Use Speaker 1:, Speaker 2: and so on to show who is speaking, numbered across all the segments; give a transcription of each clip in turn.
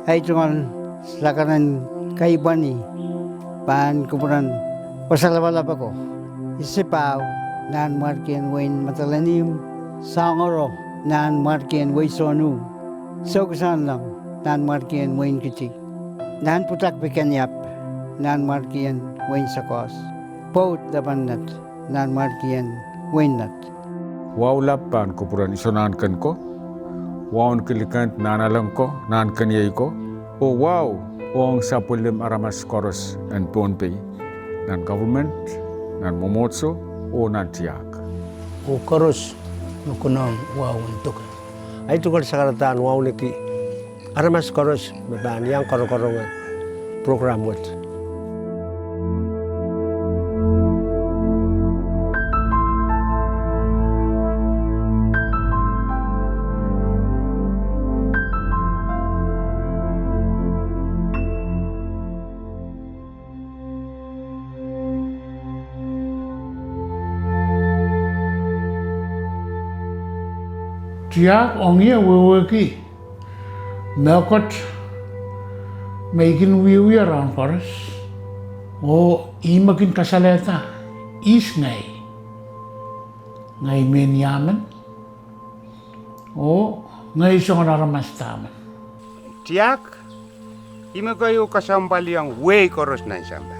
Speaker 1: Ay tungan lakaran kaibani pan kuburan pasalawalap ako. Isipaw nan markian wain matalanim sangoro nan markian way sonu. So kusan lang nan markian wain kitik. Nan putak pikanyap nan markian wain sakos. Pot dapanat nan markian wain nat.
Speaker 2: Wow lapan kuburan isonan kan ko. Waon kilikant nanalang ko, nan kanyay ko. O wow, wong sapulim aramas koros and Pohnpei, nan government, nan momotso, o nan Tiahk.
Speaker 3: O koros, nukunang wow untuk. Ay tukar sa karataan wow niki aramas koros, babaan yang koro-korongan program wat.
Speaker 4: Tiahk ongia weweki Dahkot making we around for us. O imakin kasaleta is ngay men yaman o ngay isong naramas taman.
Speaker 5: Tiahk imakayo kasambali ang way koros na samba.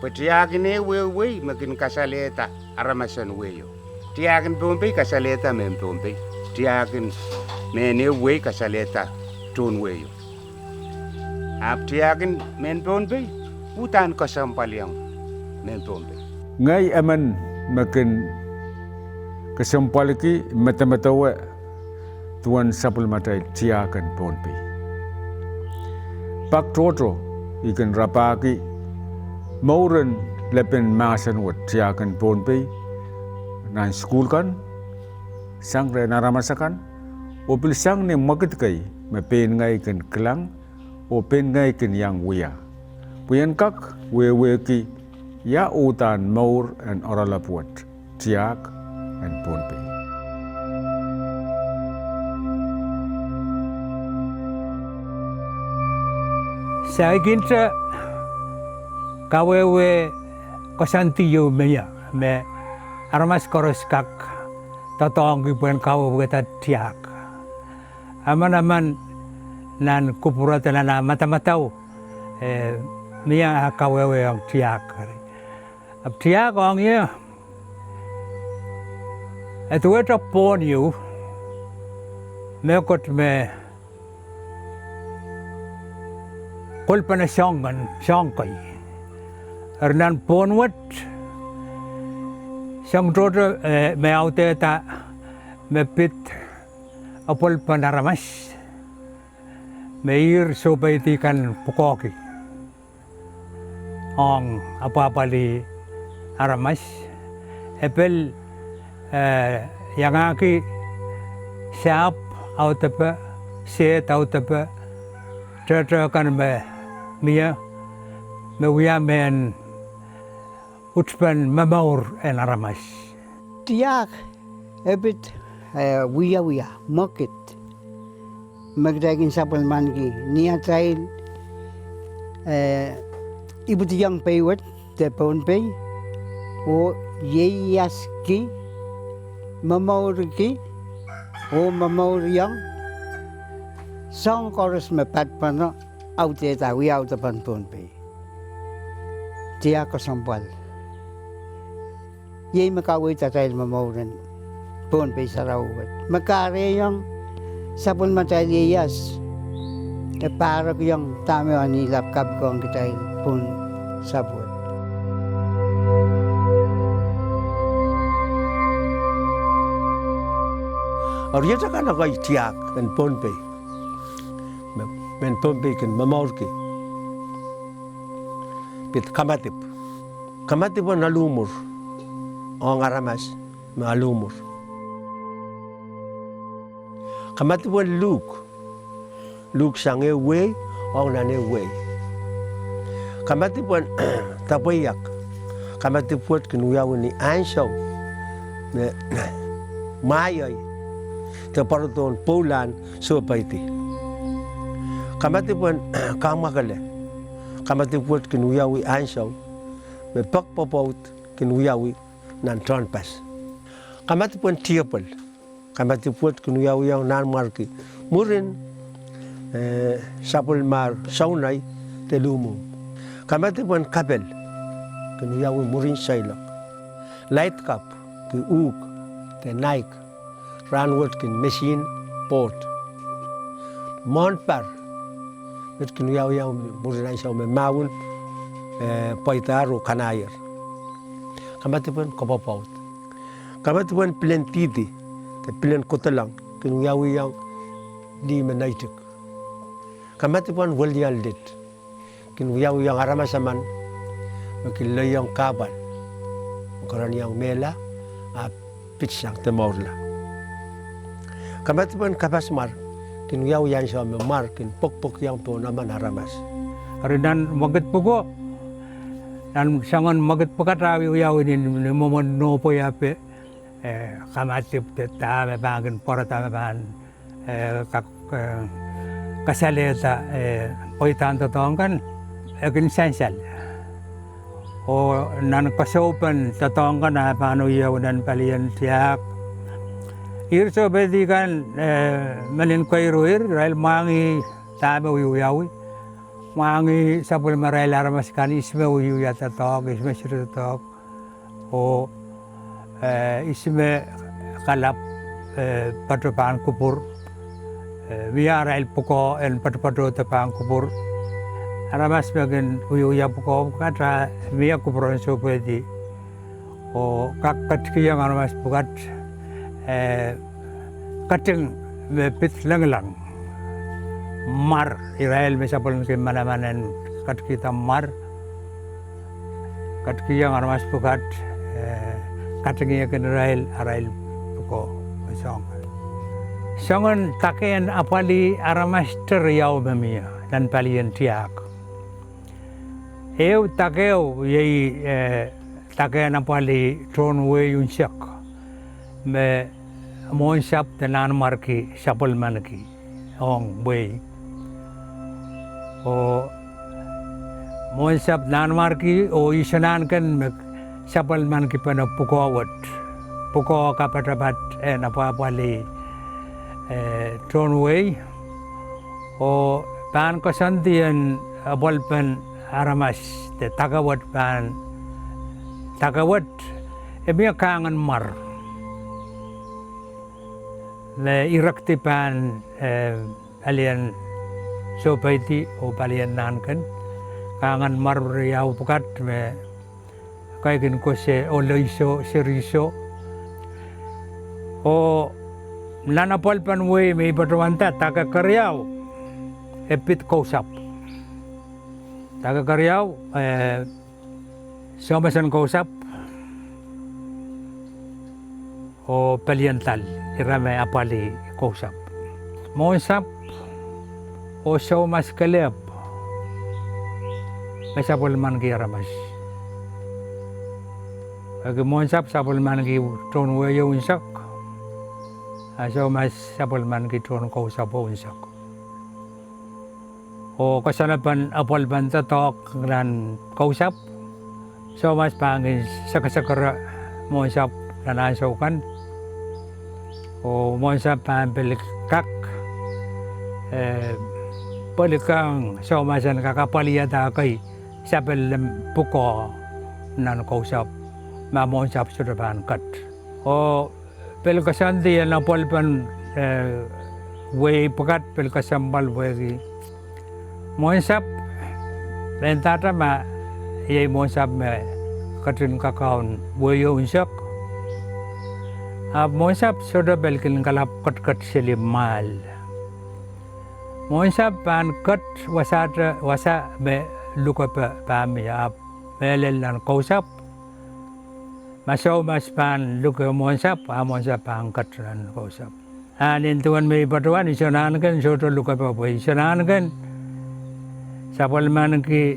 Speaker 5: Tiahk ini way makin kasaleta aramasan wayo. Tiahk Pohnpei kasaleta men Pohnpei. Tiahk mene way kasaleta tun wayo. Ap Tiahk men Pohnpei utan kasampaliang men Pohnpei.
Speaker 2: Ngay aman makin kasampaliki mata-matawa tuan sapul matai Tiahk kan Pohnpei. Pak toto ikan rapaki mauran lepen masan wat Tiahk kan Pohnpei nan school kan sang re naramasakan o pil sang ne magit kai me pen ngai kan kelang o pen ngai kan yang wia puyan kak we ki ya utan maur and oralapuat Tiahk and Pohnpei.
Speaker 6: Saya kinsa kawewe Santiago me aramas koros kak totong kipuan kau kita Tiahk. Aman nan kupuratan na mata-matau miya kawewe ang Tiahk. Tiahk ang iya. Itu eta pon you mekot me kulpa na siyangkay. Hernan ponwat siyang troto may aute ta may pit apol panaramas may ir supay tikan pukoki ang apapali aramas epel yang aki siap aute pa set aute pa troto kan miya mewiya men utspan mamaur en aramas.
Speaker 1: Tiahk ebit wiya market magdagin sapal mangi niya trail ibut yang paywat te Pohnpei o yeyaski mamaur ki o mamaur yang sang koros mepat pano aute ta wiya aute pan Pohnpei. Tiahk kasampal. Yay makaway tatay mamauran Pohn Pehi Sarawi. Makare yung sapon matay yas. E para ko yung tami ani lapkap ko ang kitay pun sapon.
Speaker 3: Arya kan ako Tiahk kan Pohnpei. Men Pohnpei kan mamaurki. Pit kamatip. Kamatip ang nalumur. Ang aramas, maalumur. Kamati po Luke sang way, ang nane way. Kamati po tapoyak. kamati puat kinuyaw ni ansaw me mayay te paraton Polan so paiti kamati puan kamakale kamati puat kinuyawi ansaw me pakpapaut kinuyawi nan tronpas kamati puan tiapal kamati puat kinuyawi yang nan marki murin sapul mar saunay te lumu kamati puan kabel kinuyawi murin sailak light cup ki uk te naik ranwot kin machine port monpar met kinuyawi yang murin saw me maun paitaro kanayar kamati puan kopapaut kamati puan plen titi te plen kotalang kinuyawi yang di menaitik kamati puan walyal dit kinuyawi yang aramasaman makilay yang kabal karan yang mela a pitsang temorla kamati puan kapasmar kinuyawi yang sa memar kin pokpok yang po naman aramas
Speaker 6: Arinan magat pugo dan sangan magat pagkatawi uyaw ni momon no po yape kamatip ta me bangen porata me ban kasaleta poitan tatongkan akin sensal o nan kasopan tatongkan na paano uyaw nan palian Tiahk irso bedikan malin koiruir rail mangi tabe uyawi mangi sapul maray laramas kan isme uyu yata tok isme siru tok o isme kalap patopan kupur wiara el poko el patopato tapang kupur aramas bagen uyu ya poko katra wiya kupur so pedi o kakkat kiyang aramas pukat kating me pit langlang mar Israel mesapol ke mana-mana kat kita mar kat yang armas pukat katnya ke Israel puko song songon taken apali aramas teriau memia dan palian Tiahk eu takeu yei taken apali tronwe yunsak me monsap tenan marki sapol manki ong way o monsap nanmarki o isanan kan sapal man ki pana pukawat puko kapatapat napapali tronway o pan kasantian bolpen aramas te tagawat pan tagawat ebia kangan mar le irakti pan alien so paiti o palian nankan kangan mar riau pukat me kaikin ko se o loiso seriso o nanapol panwe me patwanta taka karyau epit kausap taka karyau somasan kausap o paliantal irame apali kausap monsap o so mas kalep mesapol man ki aramas ag monsap sapol man ki tron weyo unsak aso mas sapol man ki tron ko sapo unsak o kasanapan apol ban tatok dan kausap so mas pangin sakasakara monsap nanasokan o monsap pampelik kak palikang somasan kakapaliyata kay sapel puko nan kausap mamonsap suraban kat o pelkasanti na polpan way pakat pelkasambal way monsap bentata ma yay monsap me katrin kakaon wayo unsak monsap sudah belkin kalap kat selimal monsap pan kat wasa me luka pa mi ap melel nan kausap masaw mas pan luka monsap pan kat nan kausap anin tuan me patuan isonan kan soto luka pa isonan kan sapal man ki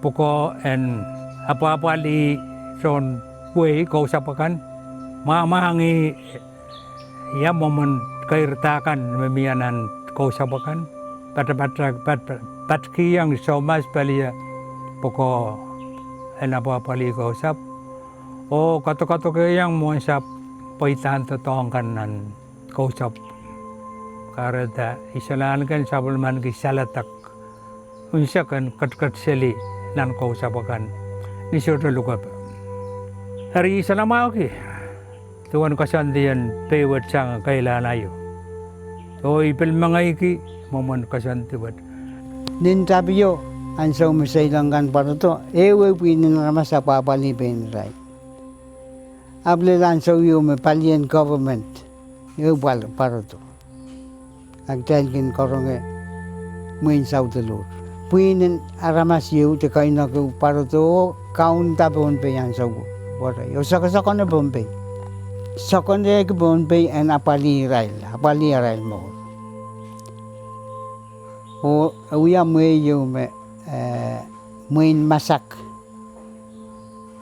Speaker 6: puko en apa-apa li son way kausapakan mamangi ya momen kairtakan memianan kausapakan patki yang somas palia poko enapa pali kausap o kato ke yang muasap paitan tatongkan nan kausap karena isalan kan sabulman ki salatak unsakan kat seli nan kausapakan ni soto luka hari salama oke tuan kasandian pewat sang kailan ayo o ipil mangai ki momen kasantiwat
Speaker 1: Nin Tapio, ang sa umisailangan para to, ewe pinin naman sa papalipin right. Ablelan sa yung Pohnpeian government, ewe para to. Agtalkin korong muin sa utalur. Pinin aramas yung te kain na para to, kaun ta Pohnpei ang sa wala. Yung sakasakon na Pohnpei. Sakon na Pohnpei ang apali rail mo. O uya mueyo muin masak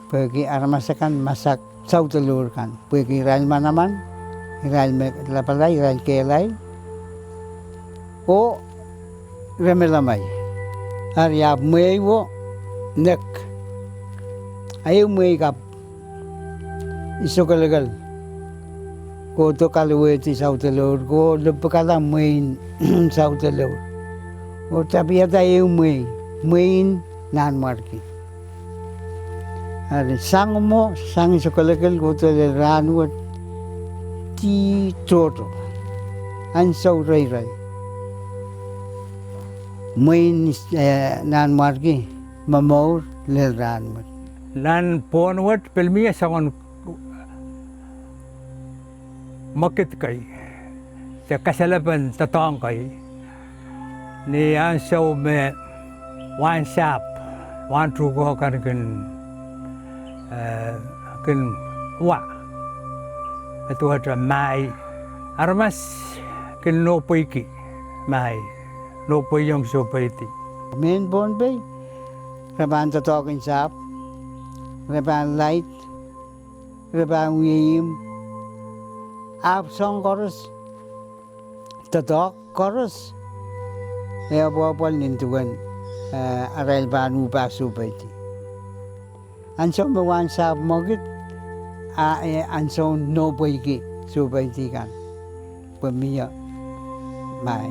Speaker 1: pergi aramasakan masak sautelur kan pergi ral manaman ral me lapalai ral kelai o remelamai arya mueyo nek ayo muegap isokalegal ko to kalweti sautelur ko lepakala muin sautelur o tapi ada yung muin nan marki. Ari sang sukalakal ko to le ranwat ti toto. An so ray. Muin nan marki mamor le ranwat.
Speaker 6: Nan ponwat pelmiya sangon makit kay sa kasalapan tatong kay ni an so me one shop one to go kan wa itu ada mai armas kan no poiki mai no poi yang so paiti
Speaker 1: Main Pohnpei, reban tatokin shop, reban light, reban wim, ap song chorus, tatok chorus. Ya apa-apa nintuan aral banu pasu baiti. Anso mawan sa mogit anso no baiki su baiti kan. Pemiya mai.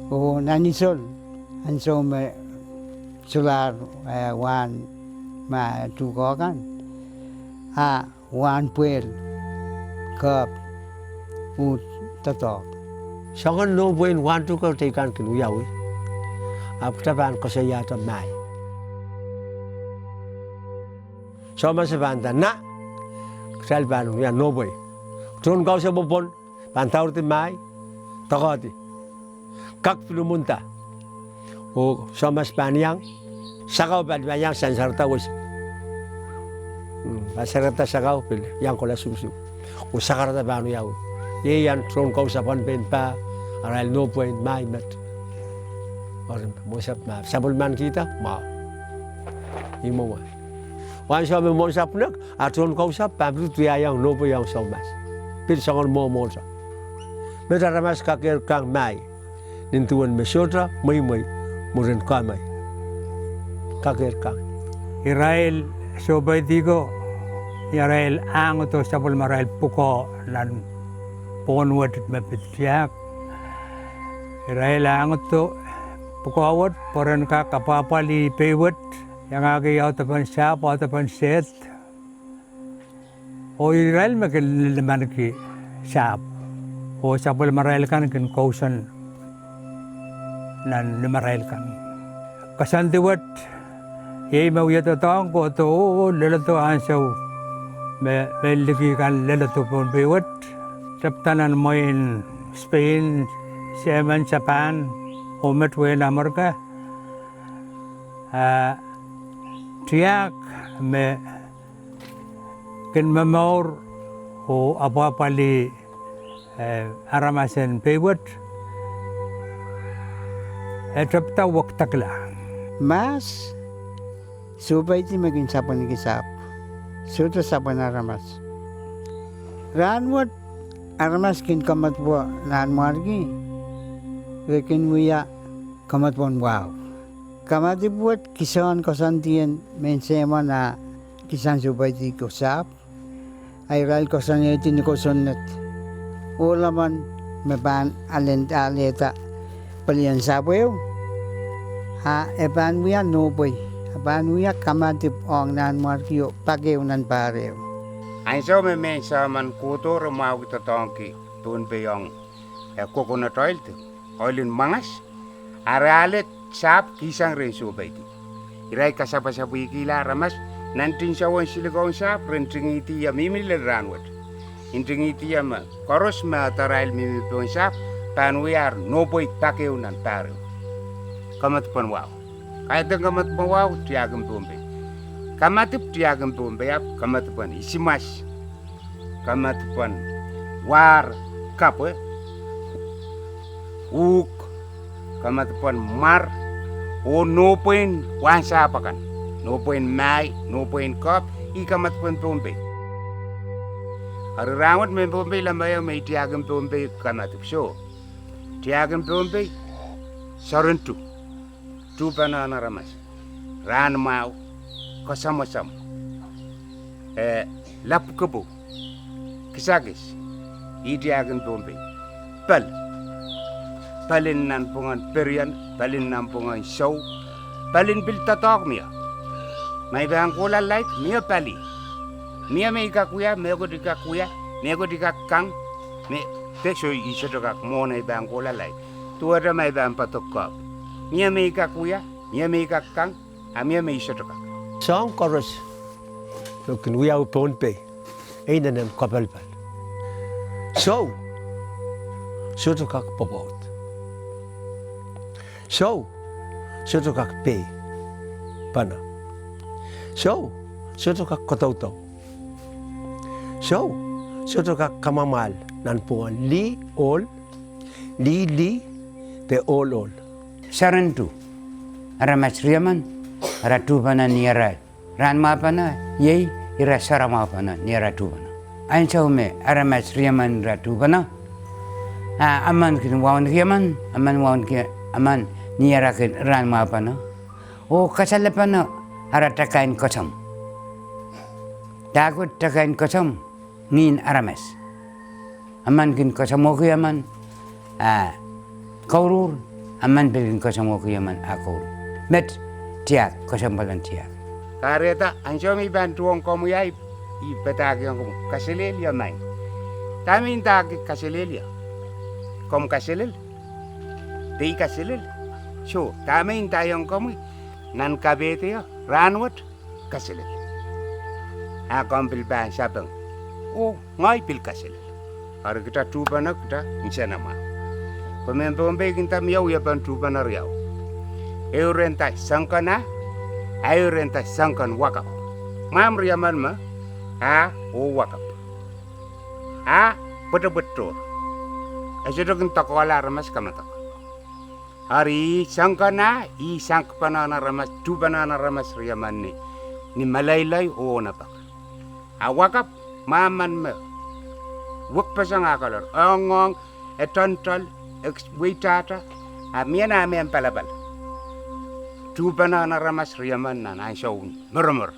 Speaker 1: O nanisol anso me solar wan ma tuko kan. Wan puel kap ut tatok.
Speaker 3: Sangan no buin wan tu kau tekan kenu yawi. Apa ban kau saya tak mai. Sama seban tak nak. Sel ban ya no buin. Turun kau sebopon ban tahu ti mai. Takati. Kak pilumunta. O sama seban yang sakau ban yang sensar tahu. Pasarata sakau pil yang kau susu. O sakarata ban yawi. Ye yang turun kau saban ben pa. Aral no point mai mat. Orang mosap ma sabulman kita mau. Imo wa. Wan sa me mosap nak atun kau sap pabru tu yang no point yang somas. Pil sangon mo mosa. Beta ramas kaker kang mai. Nintuan mesotra mai muren kamai. Kaker kang.
Speaker 6: Israel sobay digo Israel ang to sabul marail puko nan ponwat mapit Tiahk Israel ang to pukawat poran ka kapapali pewat yang agi atapan siap atapan set o Israel makin leman ki siap o sabul marail kan kin kausan nan marail kan kasantiwat ye mau ya tatang ko to lelato ansaw me lagi kan lelato pon pewat saptanan main Spain Semen Japan Homet wen Amerika Tiahk me kin memor o apa pali aramasen pewat sapta waktakla
Speaker 1: Mas Subay ti maging sapan ni kisap. Suto sapan aramas. Ranwat aramas kin kamat po naan margi. Rekin wiya kamat pon wow. Kamati buat kisahan kosantian mensema na kisan subay ti kusap. Ay ral kosan iti ni kosonnet. Ulaman meban alenta palian sabayo. Ha eban wiya noboy. Eban wiya kamati ong naan margi pageo nan pareo.
Speaker 5: Ang so me sa man kuto rumau kita tongki Pohnpei yang coconut oil tu oilin mangas aralet sap kisang rin subay ti iray kasapa-sapi kila ramas nantin sawan silikon sap renting iti ya mimil ranwat inting iti ya ma koros ma tarail mimil pon sap panwiar noboy pakeu nan paru kamat pon wow kaya kamat pon wow tiagam Pohnpei kamatip tiagam Pohnpei ap kamatupan isimas kamatupan war kape uk kamatupan mar o no point wansa apakan no point mai no point kop I kamatupan Pohnpei arawat me Pohnpei lamaya me tiagam Pohnpei kamatup so tiagam Pohnpei sarentu tu banana ramas ran mau kasama-sama lapu kebu kisagis idiagan Pohnpei palin nan pungan perian palin nan pungan show palin bil tatok mia may bang kola light mia pali mia me ikakuya me ko dikakuya me ko dikakang me teso isa to kak mo na bang kola light tuwa may bang patok mia me ikakuya mia me ikakang amia me isa to kak
Speaker 3: Song chorus. Look, we are Pohnpei. Ain't an kapalpal. So to kak popot. So to kak pay. Pana. So to kak kototo. So to kak kamamal. Nan pungan li all. Li te all.
Speaker 7: Sarantu. Aramas riaman. Ratu pana niara ran ma pana yei ira sarama pana niara tu pana ain chaume aramas riaman ratu pana aman kin wawan riaman aman niara kin ran ma pana o kasal pana ara takain kosam Dahkot takain kosam nin aramas aman kin kosam oku aman kaurur aman bikin kosam oku aman akur met Tiahk, kesambalan Tiahk.
Speaker 5: Kareta, ansyo may bantuang kamu ya, ipatagi ang kamu. Kasililya main. Kami intagi kasililya. Kamu kasilil. Di kasilil. So, kami intayang kamu. Nan kabete ya, ranwat, kasilil. Akam pilbahan sabang. Oh, ngay pil kasilil. Hari kita tuba na kita, insya nama. Pemempombe kita miyaw ya bantuba na riyaw. Eurenta sangkana, eurenta sangkan wakap. Mam riaman ma, o wakap. Betul-betul. Asyadok takwala ramas kamatak. Hari sangkana, sangkapana ramas, tubana ramas riaman ni malaylay o napak. Wakap maman ma. Wak pasang akalar. Ongong, etontol, exwaitata, miana mian palabal. Tubana ramas riaman na naisyaw murmur.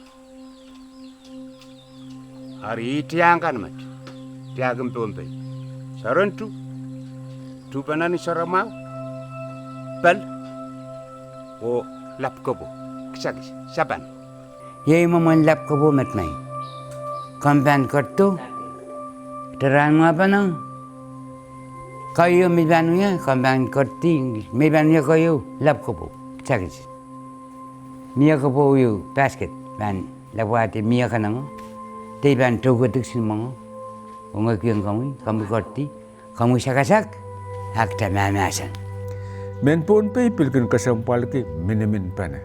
Speaker 5: Hari tiangkan mat, tiagam Pohnpei. Sarantu, tubana ni Saramao, bal, o lapkobo, kisagis, saban.
Speaker 7: Yei maman lapkobo mat mai. Kampan kartu, terang apa nang? Kayu mibanunya kampan karti, mibanunya kayu lapkobo, kisagis. Mia ko yu basket ban lawati mia kanang te ban togo tiksin mo onga kyang kami korti kami sakasak hakta mamasan
Speaker 2: Men Pohnpei pilkin kasampal ki minimin pane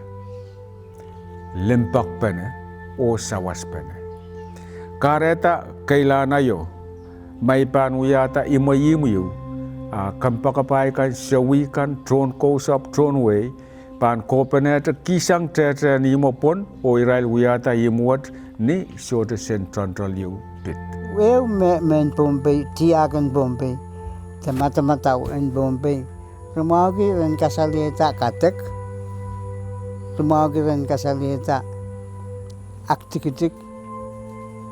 Speaker 2: limpak pane o sawas pane kareta kailana yo may panuyata imayimuyo kampakapay kan sawikan tron kosap tron way pan kopeneta kisang tetra ni mo pon o Israel wiata yimuat ni so the central you bit.
Speaker 1: Well, men Pohnpei, Tiahk and Pohnpei, the matamatao and Pohnpei. Rumagi rin kasalita katek. Rumagi rin kasalita aktikitik.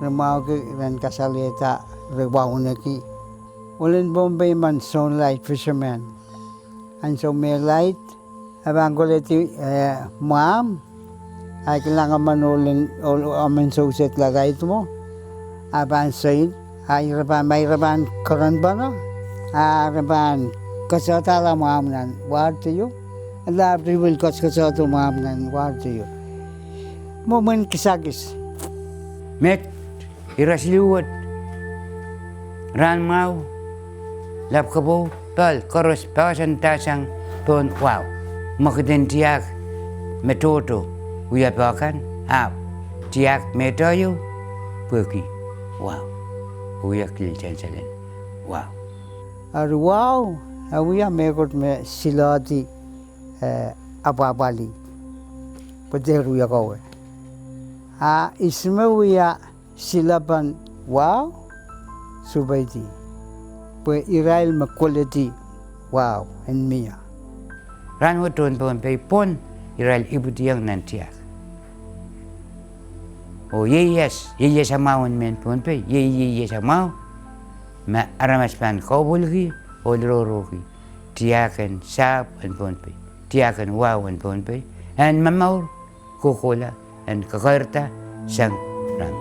Speaker 1: Rumagi rin kasalita rewaunaki. Ulin Pohnpei man sunlight fisherman. And so may light, abang kuliti ma'am, ay kailangan man amin suset lagay ito mo. Abang said, ay may raban karan ba no? Raban kasatala ma'am nan, what to you? And after will kasato ma'am nan, what to you? Moment kisagis.
Speaker 7: Met, irasliwat. Ran mau, lap kabo, pal, koros, pawasan tasang, pon, wow. Makadin Tiahk, metoto, uyapakan, ap. Tiahk metoyo, pergi. Wow. Uyak kilchan-chalan. Wow.
Speaker 1: Ar wow, awiya mekot me silati apapali. Pateru ya kawe. Isme wiya silapan wow, subaiti. Pe Israel ma quality wow and mia.
Speaker 7: Ran waton Pohnpei pon, Israel ibu tiang nan Tiahk. O yes amaun men Pohnpei, yes amau. Ma aramas pan kobulgi, o lorogi. Tiahk and sap and Pohnpei. Tiahk and wow and Pohnpei. And mamaur, kukola and kakarta sang ran.